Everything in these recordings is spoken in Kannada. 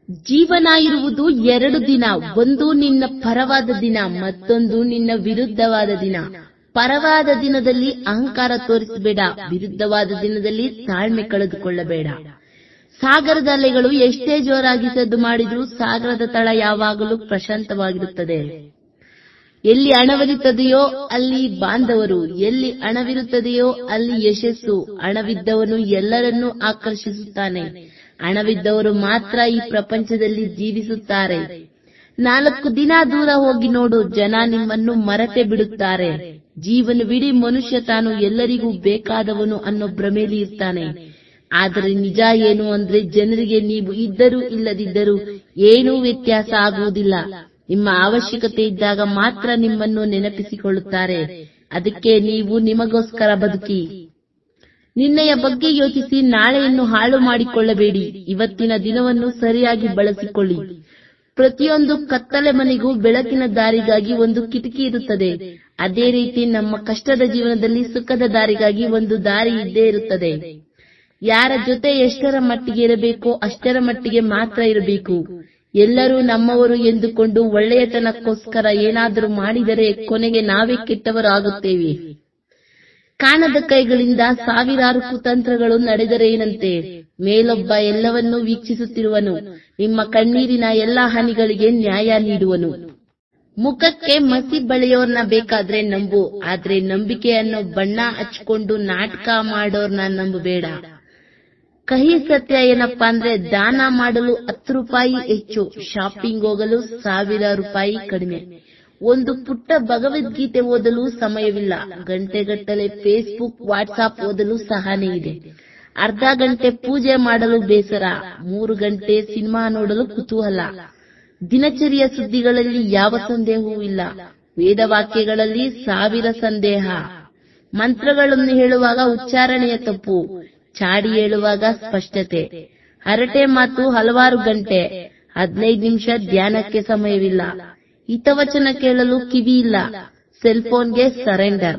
ಜೀವನ ಇರುವುದು 2 ದಿನ. ಒಂದು ನಿನ್ನ ಪರವಾದ ದಿನ, ಮತ್ತೊಂದು ನಿನ್ನ ವಿರುದ್ಧವಾದ ದಿನ. ಪರವಾದ ದಿನದಲ್ಲಿ ಅಹಂಕಾರ ತೋರಿಸಬೇಡ, ವಿರುದ್ಧವಾದ ದಿನದಲ್ಲಿ ತಾಳ್ಮೆ ಕಳೆದುಕೊಳ್ಳಬೇಡ. ಸಾಗರದ ಅಲೆಗಳು ಎಷ್ಟೇ ಜೋರಾಗಿ ಸದ್ದು ಮಾಡಿದ್ರೂ ಸಾಗರದ ತಳ ಯಾವಾಗಲೂ ಪ್ರಶಾಂತವಾಗಿರುತ್ತದೆ. ಎಲ್ಲಿ ಹಣವಿರುತ್ತದೆಯೋ ಅಲ್ಲಿ ಬಾಂಧವರು, ಎಲ್ಲಿ ಹಣವಿರುತ್ತದೆಯೋ ಅಲ್ಲಿ ಯಶಸ್ಸು. ಹಣವಿದ್ದವನು ಎಲ್ಲರನ್ನೂ ಆಕರ್ಷಿಸುತ್ತಾನೆ. ಹಣವಿದ್ದವರು ಮಾತ್ರ ಈ ಪ್ರಪಂಚದಲ್ಲಿ ಜೀವಿಸುತ್ತಾರೆ. 4 ದಿನ ದೂರ ಹೋಗಿ ನೋಡು, ಜನ ನಿಮ್ಮನ್ನು ಮರೆತೇ ಬಿಡುತ್ತಾರೆ. ಜೀವನವಿಡೀ ಮನುಷ್ಯ ತಾನು ಎಲ್ಲರಿಗೂ ಬೇಕಾದವನು ಅನ್ನೋ ಭ್ರಮೆಯಲ್ಲಿ ಇರ್ತಾನೆ. ಆದರೆ ನಿಜ ಏನು ಅಂದ್ರೆ ಜನರಿಗೆ ನೀವು ಇದ್ದರೂ ಇಲ್ಲದಿದ್ದರೂ ಏನೂ ವ್ಯತ್ಯಾಸ ಆಗುವುದಿಲ್ಲ. ನಿಮ್ಮ ಅವಶ್ಯಕತೆ ಇದ್ದಾಗ ಮಾತ್ರ ನಿಮ್ಮನ್ನು ನೆನಪಿಸಿಕೊಳ್ಳುತ್ತಾರೆ. ಅದಕ್ಕೆ ನೀವು ನಿಮಗೋಸ್ಕರ ಬದುಕಿ. ನಿನ್ನೆಯ ಬಗ್ಗೆ ಯೋಚಿಸಿ ನಾಳೆಯನ್ನು ಹಾಳು ಮಾಡಿಕೊಳ್ಳಬೇಡಿ. ಇವತ್ತಿನ ದಿನವನ್ನು ಸರಿಯಾಗಿ ಬಳಸಿಕೊಳ್ಳಿ. ಪ್ರತಿಯೊಂದು ಕತ್ತಲೆ ಮನೆಗೂ ಬೆಳಕಿನ ದಾರಿಗಾಗಿ ಒಂದು ಕಿಟಕಿ ಇರುತ್ತದೆ. ಅದೇ ರೀತಿ ನಮ್ಮ ಕಷ್ಟದ ಜೀವನದಲ್ಲಿ ಸುಖದ ದಾರಿಗಾಗಿ ಒಂದು ದಾರಿ ಇದ್ದೇ ಇರುತ್ತದೆ. ಯಾರ ಜೊತೆ ಎಷ್ಟರ ಮಟ್ಟಿಗೆ ಇರಬೇಕೋ ಅಷ್ಟರ ಮಟ್ಟಿಗೆ ಮಾತ್ರ ಇರಬೇಕು. ಎಲ್ಲರೂ ನಮ್ಮವರು ಎಂದುಕೊಂಡು ಒಳ್ಳೆಯತನಕ್ಕೋಸ್ಕರ ಏನಾದರೂ ಮಾಡಿದರೆ ಕೊನೆಗೆ ನಾವೇ ಕೆಟ್ಟವರು ಆಗುತ್ತೇವೆ. ಕಾಣದ ಕೈಗಳಿಂದ ಸಾವಿರಾರು ಕುತಂತ್ರಗಳು ನಡೆದರೆ ಏನಂತೆ? ಮೇಲೊಬ್ಬ ಎಲ್ಲವನ್ನೂ ವೀಕ್ಷಿಸುತ್ತಿರುವನು. ನಿಮ್ಮ ಕಣ್ಣೀರಿನ ಎಲ್ಲಾ ಹನಿಗಳಿಗೆ ನ್ಯಾಯ ನೀಡುವನು. ಮುಖಕ್ಕೆ ಮಸಿ ಬಳಿಯೋರ್ನ ಬೇಕಾದ್ರೆ ನಂಬು, ಆದ್ರೆ ನಂಬಿಕೆ ಅನ್ನೋ ಬಣ್ಣ ಹಚ್ಕೊಂಡು ನಾಟಕ ಮಾಡೋರ್ನ ನಂಬಬೇಡ. ಕಹಿ ಸತ್ಯ ಏನಪ್ಪಾ ಅಂದ್ರೆ ದಾನ ಮಾಡಲು 10 ರೂಪಾಯಿ ಹೆಚ್ಚು, ಶಾಪಿಂಗ್ ಹೋಗಲು 1000 ರೂಪಾಯಿ ಕಡಿಮೆ. ಒಂದು ಪುಟ್ಟ ಭಗವದ್ಗೀತೆ ಓದಲು ಸಮಯವಿಲ್ಲ. ಗಂಟೆಗಟ್ಟಲೆ ಫೇಸ್ಬುಕ್ ವಾಟ್ಸಾಪ್ ಓದಲು ಸಹನೆ ಇದೆ. ಅರ್ಧ ಗಂಟೆ ಪೂಜೆ ಮಾಡಲು ಬೇಸರ, 3 ಗಂಟೆ ಸಿನಿಮಾ ನೋಡಲು ಕುತೂಹಲ. ದಿನಚರಿಯ ಸುದ್ದಿಗಳಲ್ಲಿ ಯಾವ ಸಂದೇಹವೂ ಇಲ್ಲ. ವೇದವಾಕ್ಯಗಳಲ್ಲಿ 1000 ಸಂದೇಹ. ಮಂತ್ರಗಳನ್ನು ಹೇಳುವಾಗ ಉಚ್ಚಾರಣೆಯ ತಪ್ಪು, ಚಾಡಿ ಹೇಳುವಾಗ ಸ್ಪಷ್ಟತೆ. ಹರಟೆ ಮಾತು ಹಲವಾರು ಗಂಟೆ, 15 ನಿಮಿಷ ಧ್ಯಾನಕ್ಕೆ ಸಮಯವಿಲ್ಲ. ಹಿತವಚನ ಕೇಳಲು ಕಿವಿ ಇಲ್ಲ. ಸೆಲ್ಫೋನ್ಗೆ ಸರೆಂಡರ್.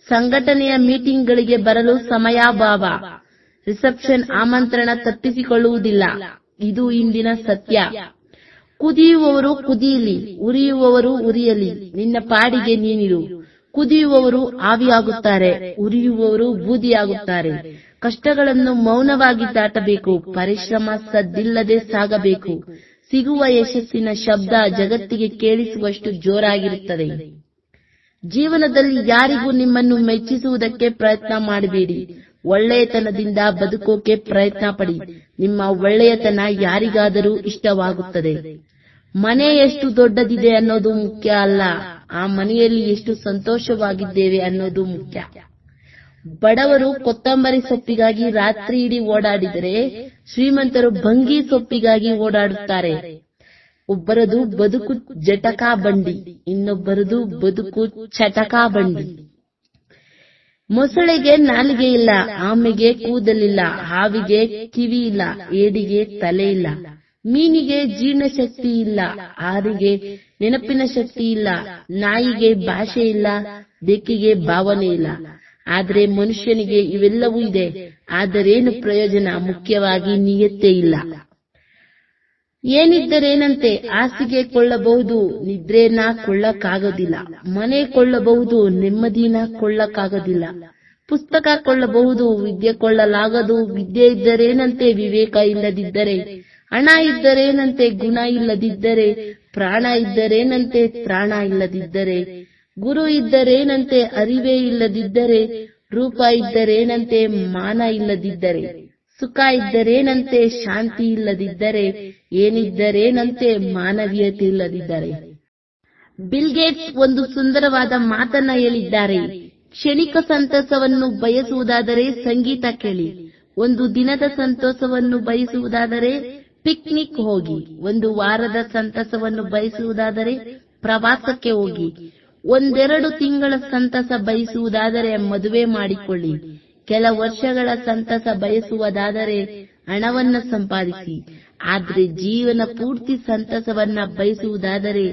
ಸಂಘಟನೆಯ ಮೀಟಿಂಗ್ಗಳಿಗೆ ಬರಲು ಸಮಯಾಭಾವ. ರಿಸೆಪ್ಷನ್ ಆಮಂತ್ರಣ ತಪ್ಪಿಸಿಕೊಳ್ಳುವುದಿಲ್ಲ. ಇದು ಇಂದಿನ ಸತ್ಯ. ಕುದಿಯುವವರು ಕುದಿಯಲಿ, ಉರಿಯುವವರು ಉರಿಯಲಿ, ನಿನ್ನ ಪಾಡಿಗೆ ನೀನಿರು. ಕುದಿಯುವವರು ಆವಿಯಾಗುತ್ತಾರೆ, ಉರಿಯುವವರು ಬೂದಿಯಾಗುತ್ತಾರೆ. ಕಷ್ಟಗಳನ್ನು ಮೌನವಾಗಿ ದಾಟಬೇಕು. ಪರಿಶ್ರಮ ಸದ್ದಿಲ್ಲದೆ ಸಾಗಬೇಕು. ಸಿಗುವ ಯಶಸ್ಸಿನ ಶಬ್ದ ಜಗತ್ತಿಗೆ ಕೇಳಿಸುವಷ್ಟು ಜೋರಾಗಿರುತ್ತದೆ. ಜೀವನದಲ್ಲಿ ಯಾರಿಗೂ ನಿಮ್ಮನ್ನು ಮೆಚ್ಚಿಸುವುದಕ್ಕೆ ಪ್ರಯತ್ನ ಮಾಡಬೇಡಿ. ಒಳ್ಳೆಯತನದಿಂದ ಬದುಕೋಕೆ ಪ್ರಯತ್ನ ಪಡಿ. ನಿಮ್ಮ ಒಳ್ಳೆಯತನ ಯಾರಿಗಾದರೂ ಇಷ್ಟವಾಗುತ್ತದೆ. ಮನೆ ಎಷ್ಟು ದೊಡ್ಡದಿದೆ ಅನ್ನೋದು ಮುಖ್ಯ ಅಲ್ಲ, ಆ ಮನೆಯಲ್ಲಿ ಎಷ್ಟು ಸಂತೋಷವಾಗಿದ್ದೇವೆ ಅನ್ನೋದು ಮುಖ್ಯ. ಬಡವರು ಕೊತ್ತಂಬರಿ ಸೊಪ್ಪಿಗಾಗಿ ರಾತ್ರಿ ಇಡೀ ಓಡಾಡಿದರೆ ಶ್ರೀಮಂತರು ಭಂಗಿ ಸೊಪ್ಪಿಗಾಗಿ ಓಡಾಡುತ್ತಾರೆ. ಒಬ್ಬರದು ಬದುಕು ಜಟಕಾ ಬಂಡಿ, ಇನ್ನೊಬ್ಬರದು ಬದುಕು ಚಟಕಾ ಬಂಡಿ. ಮೊಸಳೆಗೆ ನಾಲಿಗೆ ಇಲ್ಲ, ಆಮೆಗೆ ಕೂದಲಿಲ್ಲ, ಹಾವಿಗೆ ಕಿವಿ ಇಲ್ಲ, ಏಡಿಗೆ ತಲೆ ಇಲ್ಲ, ಮೀನಿಗೆ ಜೀರ್ಣಶಕ್ತಿ ಇಲ್ಲ, ಆರಿಗೆ ನೆನಪಿನ ಶಕ್ತಿ ಇಲ್ಲ, ನಾಯಿಗೆ ಭಾಷೆ ಇಲ್ಲ, ಬೆಕ್ಕಿಗೆ ಭಾವನೆ ಇಲ್ಲ. ಆದ್ರೆ ಮನುಷ್ಯನಿಗೆ ಇವೆಲ್ಲವೂ ಇದೆ. ಆದರೇನು ಪ್ರಯೋಜನ? ಮುಖ್ಯವಾಗಿ ನಿಯತ್ತೇ ಇಲ್ಲ. ಏನಿದ್ದರೇನಂತೆ? ಹಾಸಿಗೆ ಕೊಳ್ಳಬಹುದು, ನಿದ್ರೆನ ಕೊಳ್ಳಕ್ಕಾಗೋದಿಲ್ಲ. ಮನೆ ಕೊಳ್ಳಬಹುದು, ನೆಮ್ಮದಿನ ಕೊಳ್ಳಕ್ಕಾಗೋದಿಲ್ಲ. ಪುಸ್ತಕ ಕೊಳ್ಳಬಹುದು, ವಿದ್ಯೆ ಕೊಳ್ಳಲಾಗದು. ವಿದ್ಯೆ ಇದ್ದರೇನಂತೆ? ವಿವೇಕ ಇಲ್ಲದಿದ್ದರೆ. ಹಣ ಇದ್ದರೇನಂತೆ? ಗುಣ ಇಲ್ಲದಿದ್ದರೆ. ಪ್ರಾಣ ಇದ್ದರೇನಂತೆ? ತ್ರಾಣ ಇಲ್ಲದಿದ್ದರೆ. ಗುರು ಇದ್ದರೇನಂತೆ? ಅರಿವೇ ಇಲ್ಲದಿದ್ದರೆ. ರೂಪ ಇದ್ದರೇನಂತೆ? ಮಾನ ಇಲ್ಲದಿದ್ದರೆ. ಸುಖ ಇದ್ದರೇನಂತೆ? ಶಾಂತಿ ಇಲ್ಲದಿದ್ದರೆ. ಏನಿದ್ದರೇನಂತೆ? ಮಾನವೀಯತೆ ಇಲ್ಲದಿದ್ದರೆ. ಬಿಲ್ ಗೇಟ್ಸ್ ಒಂದು ಸುಂದರವಾದ ಮಾತನ್ನ ಹೇಳಿದ್ದಾರೆ. ಕ್ಷಣಿಕ ಸಂತಸವನ್ನು ಬಯಸುವುದಾದರೆ ಸಂಗೀತ ಕೇಳಿ. ಒಂದು ದಿನದ ಸಂತೋಷವನ್ನು ಬಯಸುವುದಾದರೆ ಪಿಕ್ನಿಕ್ ಹೋಗಿ. ಒಂದು ವಾರದ ಸಂತಸವನ್ನು ಬಯಸುವುದಾದರೆ ಪ್ರವಾಸಕ್ಕೆ ಹೋಗಿ. 1-2 ತಿಂಗಳ ಸಂತಸ ಬಯಸುವುದಾದರೆ ಮದುವೆ ಮಾಡಿಕೊಳ್ಳಿ. ಕೆಲ ವರ್ಷಗಳ ಸಂತಸ ಬಯಸುವುದಾದರೆ ಹಣವನ್ನ ಸಂಪಾದಿಸಿ. ಆದ್ರೆ ಜೀವನ ಪೂರ್ತಿ ಸಂತಸವನ್ನ ಬಯಸುವುದಾದರೆ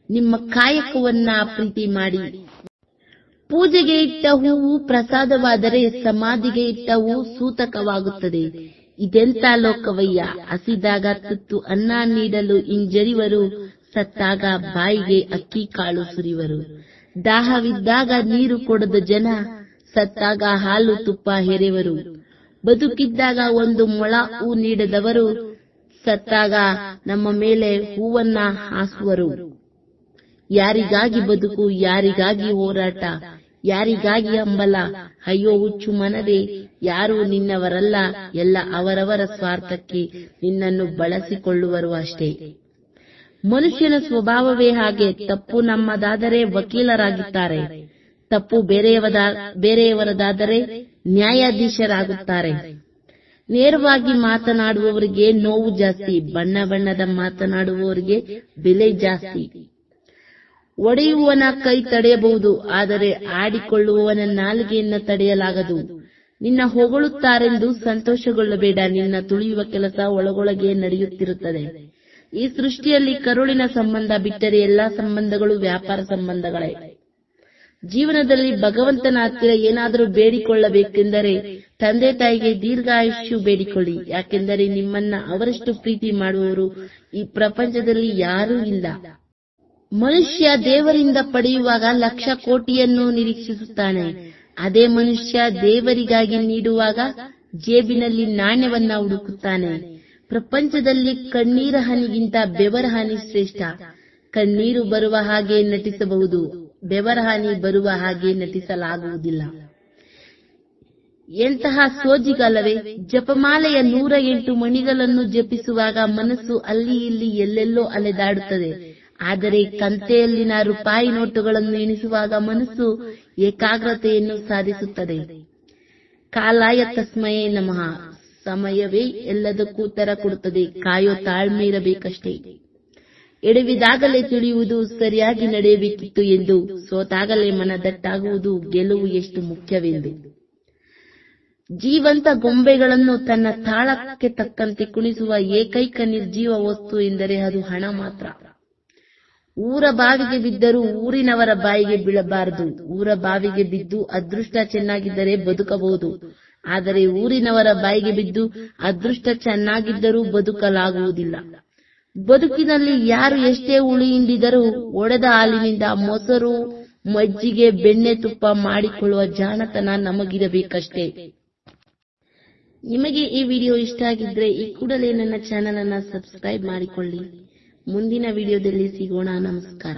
ನಿಮ್ಮ ಕಾಯಕವನ್ನ ಪ್ರೀತಿ ಮಾಡಿ. ಪೂಜೆಗೆ ಇಟ್ಟ ಹೂವು ಪ್ರಸಾದವಾದರೆ ಸಮಾಧಿಗೆ ಇಟ್ಟ ಹೂವು ಸೂತಕವಾಗುತ್ತದೆ. ಇದೆಂತ ಲೋಕವಯ್ಯ, ಹಸಿದಾಗ ತುತ್ತು ಅನ್ನ ನೀಡಲು ಹಿಂಜರಿವರು, ಸತ್ತಾಗ ಬಾಯಿಗೆ ಅಕ್ಕಿ ಕಾಳು ಸುರಿವರು. ದಾಹವಿದ್ದಾಗ ನೀರು ಕೊಡದ ಜನ, ಸತ್ತಾಗ ಹಾಲು ತುಪ್ಪ ಹೆರೆವರು. ಬದುಕಿದ್ದಾಗ ಒಂದು ಮೊಳ ಹೂ ನೀಡದವರು, ಸತ್ತಾಗ ನಮ್ಮ ಮೇಲೆ ಹೂವನ್ನ ಹಾಸುವರು. ಯಾರಿಗಾಗಿ ಬದುಕು, ಯಾರಿಗಾಗಿ ಹೋರಾಟ, ಯಾರಿಗಾಗಿ ಹಂಬಲ? ಅಯ್ಯೋ ಹುಚ್ಚು ಮನವೇ, ಯಾರೂ ನಿನ್ನವರಲ್ಲ, ಎಲ್ಲ ಅವರವರ ಸ್ವಾರ್ಥಕ್ಕೆ ನಿನ್ನನ್ನು ಬಳಸಿಕೊಳ್ಳುವರು ಅಷ್ಟೇ. ಮನುಷ್ಯನ ಸ್ವಭಾವವೇ ಹಾಗೆ. ತಪ್ಪು ನಮ್ಮದಾದರೆ ವಕೀಲರಾಗುತ್ತಾರೆ, ತಪ್ಪು ಬೇರೆಯವರದಾದರೆ ನ್ಯಾಯಾಧೀಶರಾಗುತ್ತಾರೆ. ನೇರವಾಗಿ ಮಾತನಾಡುವವರಿಗೆ ನೋವು ಜಾಸ್ತಿ, ಬಣ್ಣ ಬಣ್ಣದ ಮಾತನಾಡುವವರಿಗೆ ಬೆಲೆ ಜಾಸ್ತಿ. ಒಡೆಯುವವನ ಕೈ ತಡೆಯಬಹುದು, ಆದರೆ ಆಡಿಕೊಳ್ಳುವವನ ನಾಲಿಗೆಯನ್ನು ತಡೆಯಲಾಗದು. ನಿನ್ನ ಹೊಗಳುತ್ತಾರೆಂದು ಸಂತೋಷಗೊಳ್ಳಬೇಡ, ನಿನ್ನ ತುಳಿಯುವ ಕೆಲಸ ಒಳಗೊಳಗೆ ನಡೆಯುತ್ತಿರುತ್ತದೆ. ಈ ಸೃಷ್ಟಿಯಲ್ಲಿ ಕರುಳಿನ ಸಂಬಂಧ ಬಿಟ್ಟರೆ ಎಲ್ಲಾ ಸಂಬಂಧಗಳು ವ್ಯಾಪಾರ ಸಂಬಂಧಗಳೇ. ಜೀವನದಲ್ಲಿ ಭಗವಂತನ ಹತ್ತಿರ ಏನಾದರೂ ಬೇಡಿಕೊಳ್ಳಬೇಕೆಂದರೆ ತಂದೆ ತಾಯಿಗೆ ದೀರ್ಘಾಯುಷ್ಯ ಬೇಡಿಕೊಳ್ಳಿ. ಯಾಕೆಂದರೆ ನಿಮ್ಮನ್ನ ಅವರಷ್ಟು ಪ್ರೀತಿ ಮಾಡುವವರು ಈ ಪ್ರಪಂಚದಲ್ಲಿ ಯಾರೂ ಇಲ್ಲ. ಮನುಷ್ಯ ದೇವರಿಂದ ಪಡೆಯುವಾಗ ಲಕ್ಷ ಕೋಟಿಯನ್ನು ನಿರೀಕ್ಷಿಸುತ್ತಾನೆ. ಅದೇ ಮನುಷ್ಯ ದೇವರಿಗಾಗಿ ನೀಡುವಾಗ ಜೇಬಿನಲ್ಲಿ ನಾಣ್ಯವನ್ನ ಹುಡುಕುತ್ತಾನೆ. ಪ್ರಪಂಚದಲ್ಲಿ ಕಣ್ಣೀರ ಹನಿಗಿಂತ ಬೆವರ ಹನಿ ಶ್ರೇಷ್ಠ. ಕಣ್ಣೀರು ಬರುವ ಹಾಗೆ ನಟಿಸಬಹುದು, ಬೆವರ ಹನಿ ಬರುವ ಹಾಗೆ ನಟಿಸಲಾಗುವುದಿಲ್ಲ. ಎಂತಹ ಸೋಜಿಗಲ್ಲವೇ! ಜಪಮಾಲೆಯ 108 ಮಣಿಗಳನ್ನು ಜಪಿಸುವಾಗ ಮನಸ್ಸು ಅಲ್ಲಿ ಇಲ್ಲಿ ಎಲ್ಲೆಲ್ಲೋ ಅಲೆದಾಡುತ್ತದೆ. ಆದರೆ ಕಂತೆಯಲ್ಲಿನ ರೂಪಾಯಿ ನೋಟುಗಳನ್ನು ಎಣಿಸುವಾಗ ಮನಸ್ಸು ಏಕಾಗ್ರತೆಯನ್ನು ಸಾಧಿಸುತ್ತದೆ. ಕಾಲಾಯ ತಸ್ಮಯೇ ನಮಃ. ಸಮಯವೇ ಎಲ್ಲದಕ್ಕೂ ಉತ್ತರ ಕೊಡುತ್ತದೆ. ಕಾಯೋ ತಾಳ್ಮೆ ಇರಬೇಕಷ್ಟೇ. ಎಡವಿದಾಗಲೇ ತಿಳಿಯುವುದು ಸರಿಯಾಗಿ ನಡೆಯಬೇಕಿತ್ತು ಎಂದು, ಸೋತಾಗಲೇ ಮನ ದಟ್ಟಾಗುವುದು ಗೆಲುವು ಎಷ್ಟು ಮುಖ್ಯವೆಂದು. ಜೀವಂತ ಗೊಂಬೆಗಳನ್ನು ತನ್ನ ತಾಳಕ್ಕೆ ತಕ್ಕಂತೆ ಕುಣಿಸುವ ಏಕೈಕ ನಿರ್ಜೀವ ವಸ್ತು ಎಂದರೆ ಅದು ಹಣ ಮಾತ್ರ. ಊರ ಬಾವಿಗೆ ಬಿದ್ದರೂ ಊರಿನವರ ಬಾಯಿಗೆ ಬೀಳಬಾರದು. ಊರ ಬಾವಿಗೆ ಬಿದ್ದು ಅದೃಷ್ಟ ಚೆನ್ನಾಗಿದ್ದರೆ ಬದುಕಬಹುದು, ಆದರೆ ಊರಿನವರ ಬಾಯಿಗೆ ಬಿದ್ದು ಅದೃಷ್ಟ ಚೆನ್ನಾಗಿದ್ದರೂ ಬದುಕಲಾಗುವುದಿಲ್ಲ. ಬದುಕಿನಲ್ಲಿ ಯಾರು ಎಷ್ಟೇ ಹುಳಿ ಹಿಂಡಿದರೂ ಒಡೆದ ಹಾಲಿನಿಂದ ಮೊಸರು, ಮಜ್ಜಿಗೆ, ಬೆಣ್ಣೆ, ತುಪ್ಪ ಮಾಡಿಕೊಳ್ಳುವ ಜಾಣತನ ನಮಗಿರಬೇಕಷ್ಟೇ. ನಿಮಗೆ ಈ ವಿಡಿಯೋ ಇಷ್ಟ ಆಗಿದ್ರೆ ಈ ಕೂಡಲೇ ನನ್ನ ಚಾನೆಲ್ ಅನ್ನು ಸಬ್ಸ್ಕ್ರೈಬ್ ಮಾಡಿಕೊಳ್ಳಿ. ಮುಂದಿನ ವಿಡಿಯೋದಲ್ಲಿ ಸಿಗೋಣ. ನಮಸ್ಕಾರ.